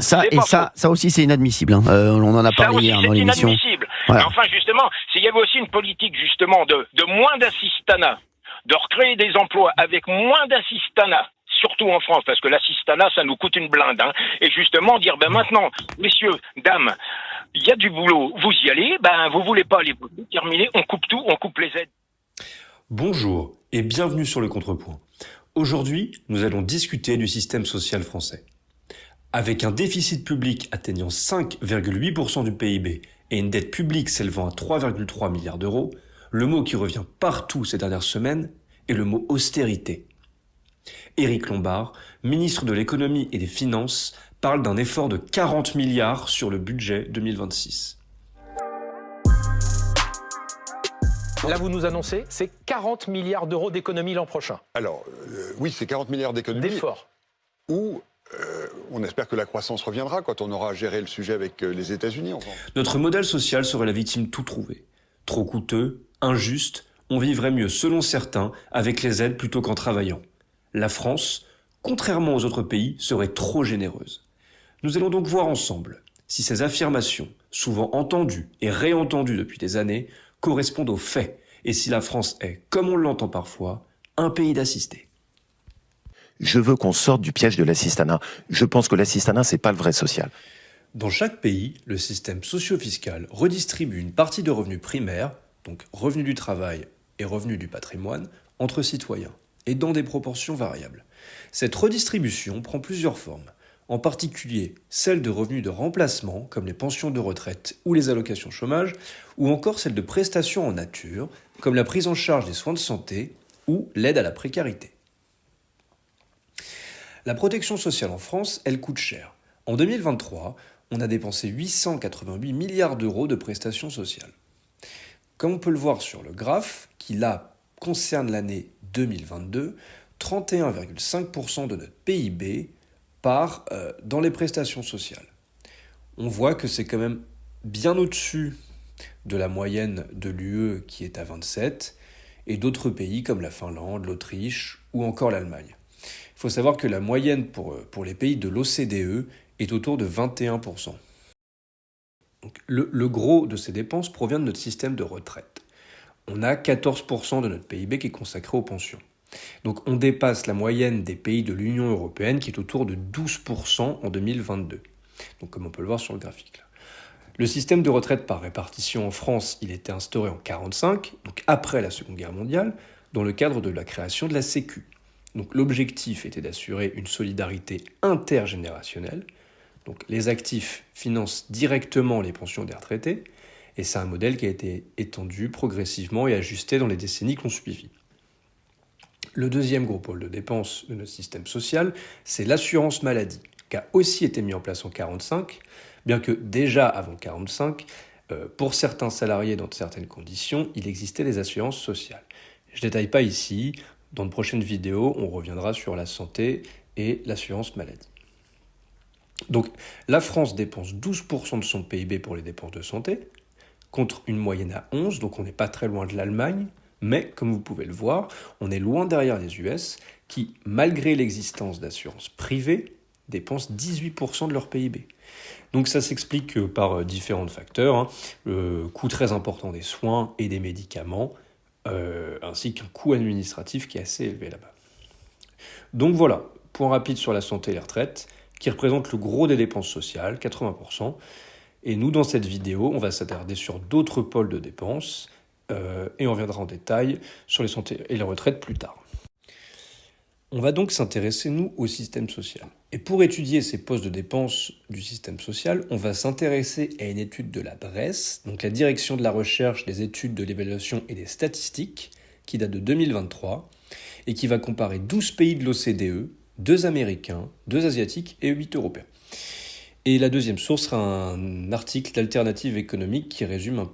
C'est pas faux. Ça aussi, c'est inadmissible. Hein. On en a Ça parlé aussi, hier c'est dans l'émission. inadmissible. Voilà. Mais enfin, justement, s'il y avait aussi une politique, justement, de moins d'assistanat, de recréer des emplois avec moins d'assistanat, surtout en France, parce que l'assistanat, ça nous coûte une blinde, hein. Et justement, dire, maintenant, messieurs, dames, il y a du boulot, vous y allez, vous voulez pas aller bosser, terminé, on coupe tout, on coupe les aides. Bonjour et bienvenue sur le Contrepoint. Aujourd'hui, nous allons discuter du système social français. Avec un déficit public atteignant 5,8% du PIB et une dette publique s'élevant à 3,3 milliards d'euros, le mot qui revient partout ces dernières semaines est le mot austérité. Éric Lombard, ministre de l'économie et des finances, parle d'un effort de 40 milliards sur le budget 2026. Là, vous nous annoncez, c'est 40 milliards d'euros d'économie l'an prochain. Alors, oui, c'est 40 milliards d'économies. D'efforts. Ou on espère que la croissance reviendra quand on aura géré le sujet avec les États-Unis. Enfin. Notre modèle social serait la victime tout trouvée. Trop coûteux, injuste, on vivrait mieux selon certains avec les aides plutôt qu'en travaillant. La France, contrairement aux autres pays, serait trop généreuse. Nous allons donc voir ensemble si ces affirmations, souvent entendues et réentendues depuis des années, correspondent aux faits et si la France est, comme on l'entend parfois, un pays d'assistés. Je veux qu'on sorte du piège de l'assistanat. Je pense que l'assistanat, c'est pas le vrai social. Dans chaque pays, le système socio-fiscal redistribue une partie de revenus primaires, donc revenus du travail et revenus du patrimoine, entre citoyens, et dans des proportions variables. Cette redistribution prend plusieurs formes, en particulier celle de revenus de remplacement, comme les pensions de retraite ou les allocations chômage, ou encore celle de prestations en nature, comme la prise en charge des soins de santé ou l'aide à la précarité. La protection sociale en France, elle coûte cher. En 2023, on a dépensé 888 milliards d'euros de prestations sociales. Comme on peut le voir sur le graphe, qui là concerne l'année 2022, 31,5% de notre PIB part dans les prestations sociales. On voit que c'est quand même bien au-dessus de la moyenne de l'UE qui est à 27 et d'autres pays comme la Finlande, l'Autriche ou encore l'Allemagne. Il faut savoir que la moyenne pour les pays de l'OCDE est autour de 21%. Donc, le gros de ces dépenses provient de notre système de retraite. On a 14% de notre PIB qui est consacré aux pensions. Donc on dépasse la moyenne des pays de l'Union européenne qui est autour de 12% en 2022. Donc comme on peut le voir sur le graphique là. Le système de retraite par répartition en France, il était instauré en 1945, donc après la Seconde Guerre mondiale, dans le cadre de la création de la Sécu. Donc l'objectif était d'assurer une solidarité intergénérationnelle. Donc les actifs financent directement les pensions des retraités, et c'est un modèle qui a été étendu progressivement et ajusté dans les décennies qui ont suivi. Le deuxième gros pôle de dépenses de notre système social, c'est l'assurance maladie, qui a aussi été mis en place en 1945, bien que déjà avant 1945, pour certains salariés dans certaines conditions, il existait des assurances sociales. Je ne détaille pas ici, dans de prochaines vidéos, on reviendra sur la santé et l'assurance maladie. Donc la France dépense 12% de son PIB pour les dépenses de santé, contre une moyenne à 11%, donc on n'est pas très loin de l'Allemagne, mais comme vous pouvez le voir, on est loin derrière les US qui, malgré l'existence d'assurances privées, dépensent 18% de leur PIB. Donc ça s'explique par différents facteurs, le coût très important des soins et des médicaments, ainsi qu'un coût administratif qui est assez élevé là-bas. Donc voilà, point rapide sur la santé et les retraites, qui représente le gros des dépenses sociales, 80%. Et nous, dans cette vidéo, on va s'attarder sur d'autres pôles de dépenses, et on reviendra en détail sur les santé et les retraites plus tard. On va donc s'intéresser, nous, au système social. Et pour étudier ces postes de dépenses du système social, on va s'intéresser à une étude de la DREES, donc la Direction de la Recherche, des Études, de l'Évaluation et des Statistiques, qui date de 2023, et qui va comparer 12 pays de l'OCDE, 2 Américains, 2 Asiatiques et 8 Européens. Et la deuxième source sera un article d'Alternative économique qui résume un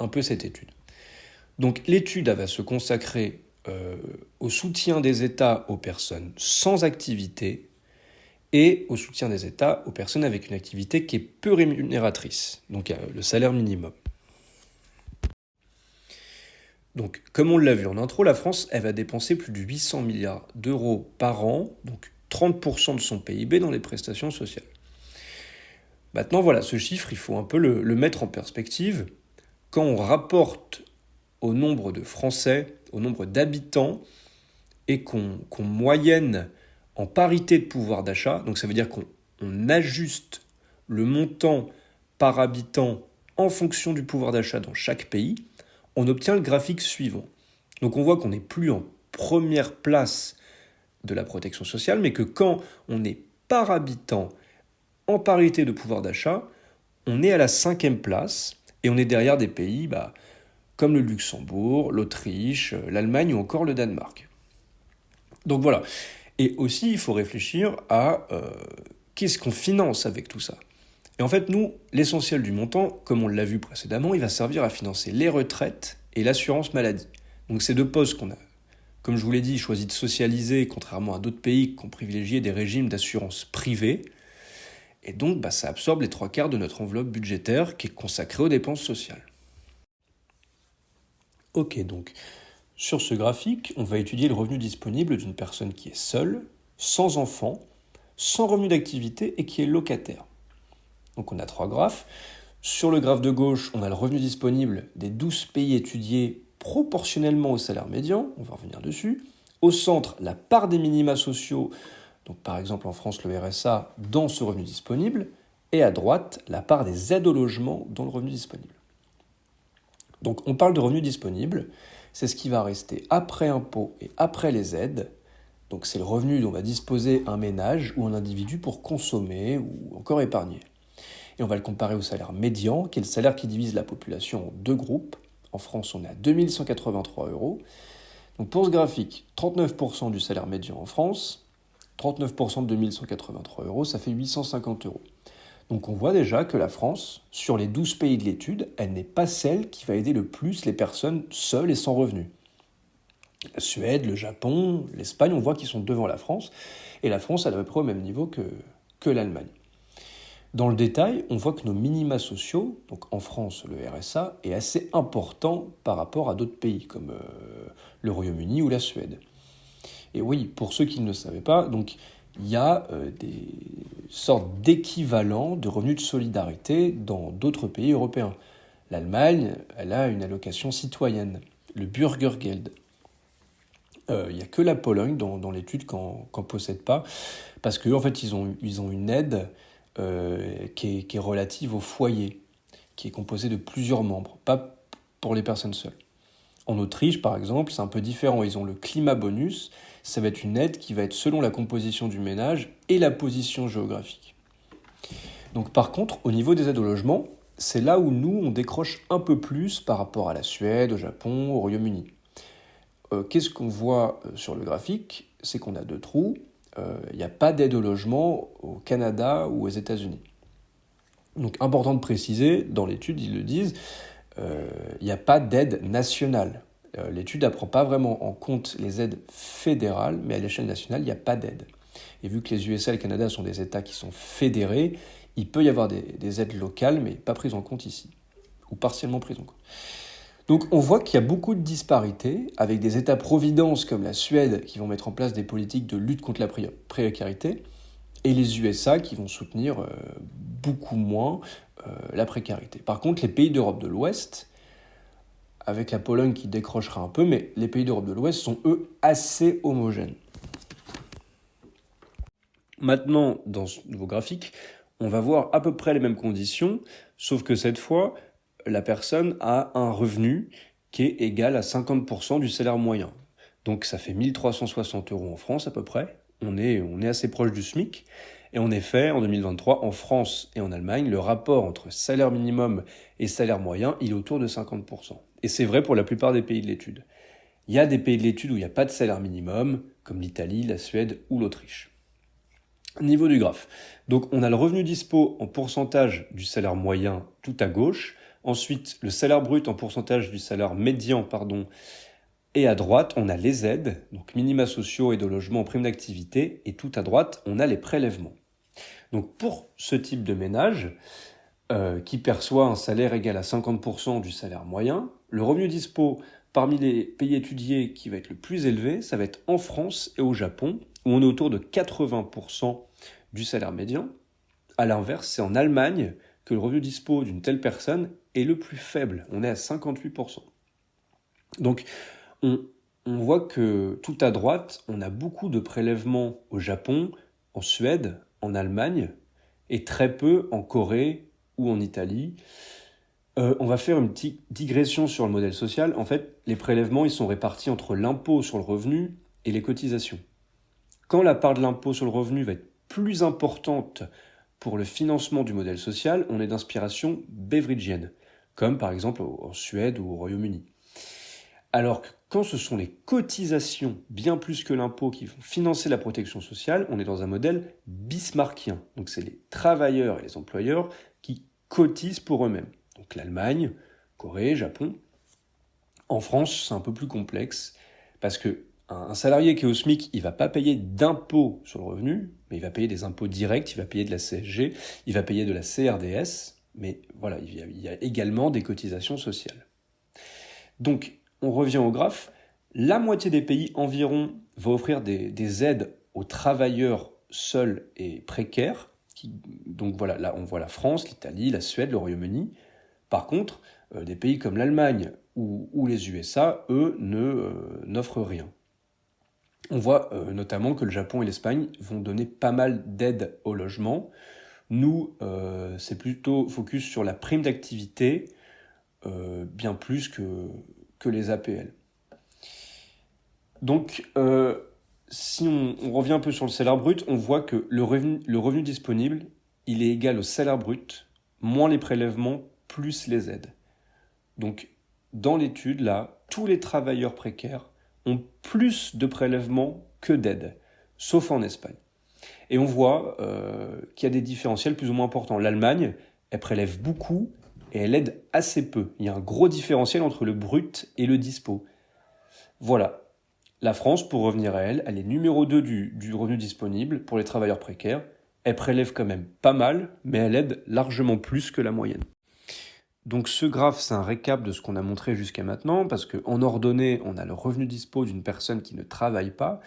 peu cette étude. Donc l'étude va se consacrer au soutien des États aux personnes sans activité et au soutien des États aux personnes avec une activité qui est peu rémunératrice, donc le salaire minimum. Donc, comme on l'a vu en intro, la France, elle va dépenser plus de 800 milliards d'euros par an, donc 30% de son PIB dans les prestations sociales. Maintenant, voilà, ce chiffre, il faut un peu le mettre en perspective. Quand on rapporte au nombre de Français, au nombre d'habitants, et qu'on moyenne en parité de pouvoir d'achat, donc ça veut dire qu'on ajuste le montant par habitant en fonction du pouvoir d'achat dans chaque pays, on obtient le graphique suivant. Donc on voit qu'on n'est plus en première place de la protection sociale, mais que quand on est par habitant en parité de pouvoir d'achat, on est à la 5e place, et on est derrière des pays comme le Luxembourg, l'Autriche, l'Allemagne ou encore le Danemark. Donc voilà. Et aussi, il faut réfléchir à qu'est-ce qu'on finance avec tout ça. Et en fait, nous, l'essentiel du montant, comme on l'a vu précédemment, il va servir à financer les retraites et l'assurance maladie. Donc ces deux postes qu'on a, comme je vous l'ai dit, choisi de socialiser, contrairement à d'autres pays qui ont privilégié des régimes d'assurance privée. Et donc, ça absorbe les 3/4 de notre enveloppe budgétaire qui est consacrée aux dépenses sociales. Ok, donc, sur ce graphique, on va étudier le revenu disponible d'une personne qui est seule, sans enfant, sans revenu d'activité et qui est locataire. Donc on a 3 graphes. Sur le graphe de gauche, on a le revenu disponible des 12 pays étudiés proportionnellement au salaire médian, on va revenir dessus. Au centre, la part des minima sociaux, donc par exemple en France le RSA, dans ce revenu disponible. Et à droite, la part des aides au logement dans le revenu disponible. Donc on parle de revenu disponible, c'est ce qui va rester après impôts et après les aides. Donc c'est le revenu dont va disposer un ménage ou un individu pour consommer ou encore épargner. Et on va le comparer au salaire médian, qui est le salaire qui divise la population en 2 groupes. En France, on est à 2183 €. Donc pour ce graphique, 39% du salaire médian en France, 39% de 2183 €, ça fait 850 €. Donc on voit déjà que la France, sur les 12 pays de l'étude, elle n'est pas celle qui va aider le plus les personnes seules et sans revenus. La Suède, le Japon, l'Espagne, on voit qu'ils sont devant la France, et la France est à peu près au même niveau que l'Allemagne. Dans le détail, on voit que nos minima sociaux, donc en France le RSA, est assez important par rapport à d'autres pays, comme le Royaume-Uni ou la Suède. Et oui, pour ceux qui ne le savaient pas, donc il y a des sortes d'équivalents de revenus de solidarité dans d'autres pays européens. L'Allemagne, elle a une allocation citoyenne, le Bürgergeld. Il n'y a que la Pologne dans l'étude qu'en possède pas, parce qu'en fait, ils ont une aide qui est relative au foyer, qui est composée de plusieurs membres, pas pour les personnes seules. En Autriche, par exemple, c'est un peu différent. Ils ont le climat-bonus. Ça va être une aide qui va être selon la composition du ménage et la position géographique. Donc par contre, au niveau des aides au logement, c'est là où nous, on décroche un peu plus par rapport à la Suède, au Japon, au Royaume-Uni. Qu'est-ce qu'on voit sur le graphique ? C'est qu'on a 2 trous. Il n'y a pas d'aide au logement au Canada ou aux États-Unis. Donc important de préciser, dans l'étude, ils le disent, il n'y a pas d'aide nationale. L'étude n'apprend pas vraiment en compte les aides fédérales, mais à l'échelle nationale, il n'y a pas d'aide. Et vu que les USA et le Canada sont des États qui sont fédérés, il peut y avoir des aides locales, mais pas prises en compte ici, ou partiellement prises en compte. Donc on voit qu'il y a beaucoup de disparités, avec des États-providence comme la Suède qui vont mettre en place des politiques de lutte contre la précarité, et les USA qui vont soutenir beaucoup moins la précarité. Par contre, les pays d'Europe de l'Ouest, avec la Pologne qui décrochera un peu, mais les pays d'Europe de l'Ouest sont, eux, assez homogènes. Maintenant, dans ce nouveau graphique, on va voir à peu près les mêmes conditions, sauf que cette fois, la personne a un revenu qui est égal à 50% du salaire moyen. Donc ça fait 1360 € en France à peu près. On est assez proche du SMIC. Et en effet, en 2023, en France et en Allemagne, le rapport entre salaire minimum et salaire moyen, il est autour de 50%. Et c'est vrai pour la plupart des pays de l'étude. Il y a des pays de l'étude où il n'y a pas de salaire minimum, comme l'Italie, la Suède ou l'Autriche. Niveau du graphe. Donc on a le revenu dispo en pourcentage du salaire moyen tout à gauche. Ensuite, le salaire brut en pourcentage du salaire médian, Et à droite, on a les aides, donc minima sociaux, aide au logement, prime d'activité. Et tout à droite, on a les prélèvements. Donc pour ce type de ménage, qui perçoit un salaire égal à 50% du salaire moyen, le revenu dispo parmi les pays étudiés qui va être le plus élevé, ça va être en France et au Japon, où on est autour de 80% du salaire médian. À l'inverse, c'est en Allemagne que le revenu dispo d'une telle personne est le plus faible. On est à 58%. Donc, on voit que tout à droite, on a beaucoup de prélèvements au Japon, en Suède, en Allemagne, et très peu en Corée ou en Italie. On va faire une petite digression sur le modèle social. En fait, les prélèvements, ils sont répartis entre l'impôt sur le revenu et les cotisations. Quand la part de l'impôt sur le revenu va être plus importante pour le financement du modèle social, on est d'inspiration beveridgienne, comme par exemple en Suède ou au Royaume-Uni. Alors que quand ce sont les cotisations, bien plus que l'impôt, qui vont financer la protection sociale, on est dans un modèle bismarckien. Donc c'est les travailleurs et les employeurs qui cotisent pour eux-mêmes. Donc l'Allemagne, Corée, Japon. En France, c'est un peu plus complexe, parce que un salarié qui est au SMIC, il ne va pas payer d'impôts sur le revenu, mais il va payer des impôts directs, il va payer de la CSG, il va payer de la CRDS, mais voilà, il y a également des cotisations sociales. Donc, on revient au graphe, la moitié des pays environ va offrir des aides aux travailleurs seuls et précaires. Donc voilà, là on voit la France, l'Italie, la Suède, le Royaume-Uni. Par contre, des pays comme l'Allemagne ou les USA, eux, n'offrent rien. On voit notamment que le Japon et l'Espagne vont donner pas mal d'aides au logement. Nous, c'est plutôt focus sur la prime d'activité, bien plus que les APL. Donc, si on revient un peu sur le salaire brut, on voit que le revenu disponible, il est égal au salaire brut, moins les prélèvements, plus les aides. Donc, dans l'étude, là, tous les travailleurs précaires ont plus de prélèvements que d'aides, sauf en Espagne. Et on voit qu'il y a des différentiels plus ou moins importants. L'Allemagne, elle prélève beaucoup et elle aide assez peu. Il y a un gros différentiel entre le brut et le dispo. Voilà. La France, pour revenir à elle, elle est numéro 2 du revenu disponible pour les travailleurs précaires. Elle prélève quand même pas mal, mais elle aide largement plus que la moyenne. Donc ce graphe, c'est un récap de ce qu'on a montré jusqu'à maintenant, parce qu'en ordonnée, on a le revenu dispo d'une personne qui ne travaille pas,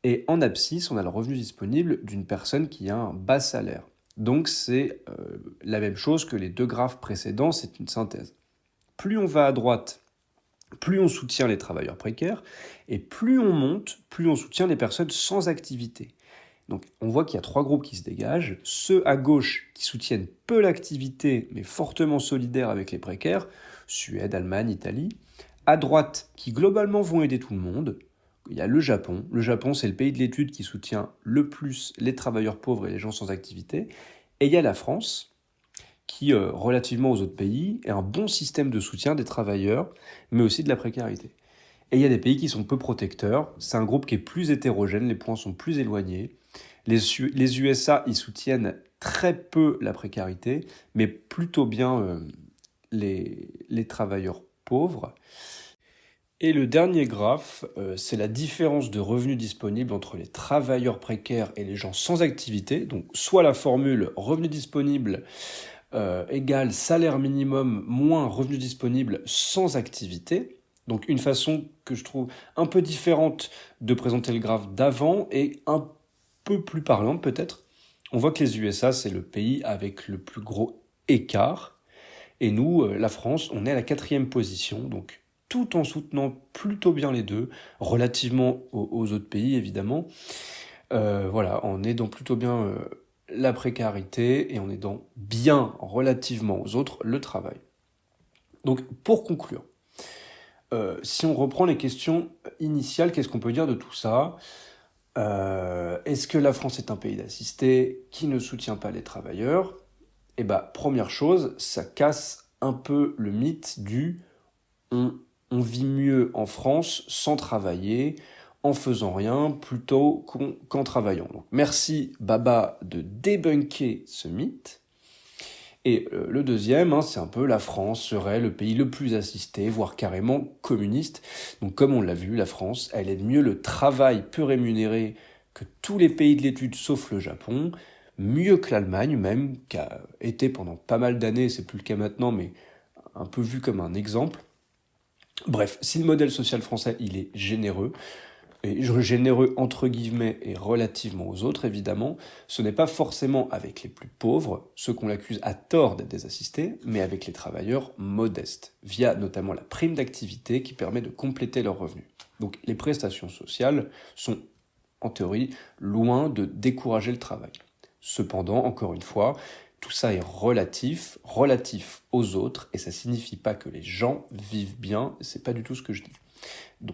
et en abscisse, on a le revenu disponible d'une personne qui a un bas salaire. Donc c'est la même chose que les deux graphes précédents, c'est une synthèse. Plus on va à droite, plus on soutient les travailleurs précaires, et plus on monte, plus on soutient les personnes sans activité. Donc on voit qu'il y a trois groupes qui se dégagent, ceux à gauche qui soutiennent peu l'activité, mais fortement solidaires avec les précaires, Suède, Allemagne, Italie, à droite qui globalement vont aider tout le monde. Il y a le Japon, c'est le pays de l'étude qui soutient le plus les travailleurs pauvres et les gens sans activité, et il y a la France, qui, relativement aux autres pays, est un bon système de soutien des travailleurs, mais aussi de la précarité. Et il y a des pays qui sont peu protecteurs, c'est un groupe qui est plus hétérogène, les points sont plus éloignés. Les USA, ils soutiennent très peu la précarité, mais plutôt bien les travailleurs pauvres. Et le dernier graphe, c'est la différence de revenus disponibles entre les travailleurs précaires et les gens sans activité. Donc soit la formule revenu disponible égale salaire minimum moins revenu disponible sans activité. Donc une façon que je trouve un peu différente de présenter le graphe d'avant et un peu plus parlante peut-être. On voit que les USA, c'est le pays avec le plus gros écart. Et nous, la France, on est à la 4e position. Donc tout en soutenant plutôt bien les deux, relativement aux autres pays évidemment. Voilà, on aidant plutôt bien la précarité et en aidant bien relativement aux autres le travail. Donc pour conclure, si on reprend les questions initiales, qu'est-ce qu'on peut dire de tout ça ? Est-ce que la France est un pays d'assistés qui ne soutient pas les travailleurs ? Eh bien, première chose, ça casse un peu le mythe du on vit mieux en France sans travailler, en faisant rien, plutôt qu'en travaillant. Donc, merci Baba de débunker ce mythe. Et le deuxième, c'est un peu la France serait le pays le plus assisté, voire carrément communiste. Donc comme on l'a vu, la France, elle aide mieux le travail peu rémunéré que tous les pays de l'étude sauf le Japon, mieux que l'Allemagne même, qui a été pendant pas mal d'années, c'est plus le cas maintenant, mais un peu vu comme un exemple. Bref, si le modèle social français, il est généreux, Et généreux entre guillemets et relativement aux autres, évidemment, ce n'est pas forcément avec les plus pauvres, ceux qu'on l'accuse à tort d'être des assistés, mais avec les travailleurs modestes, via notamment la prime d'activité qui permet de compléter leurs revenus. Donc les prestations sociales sont, en théorie, loin de décourager le travail. Cependant, encore une fois, tout ça est relatif aux autres, et ça signifie pas que les gens vivent bien, c'est pas du tout ce que je dis. Donc,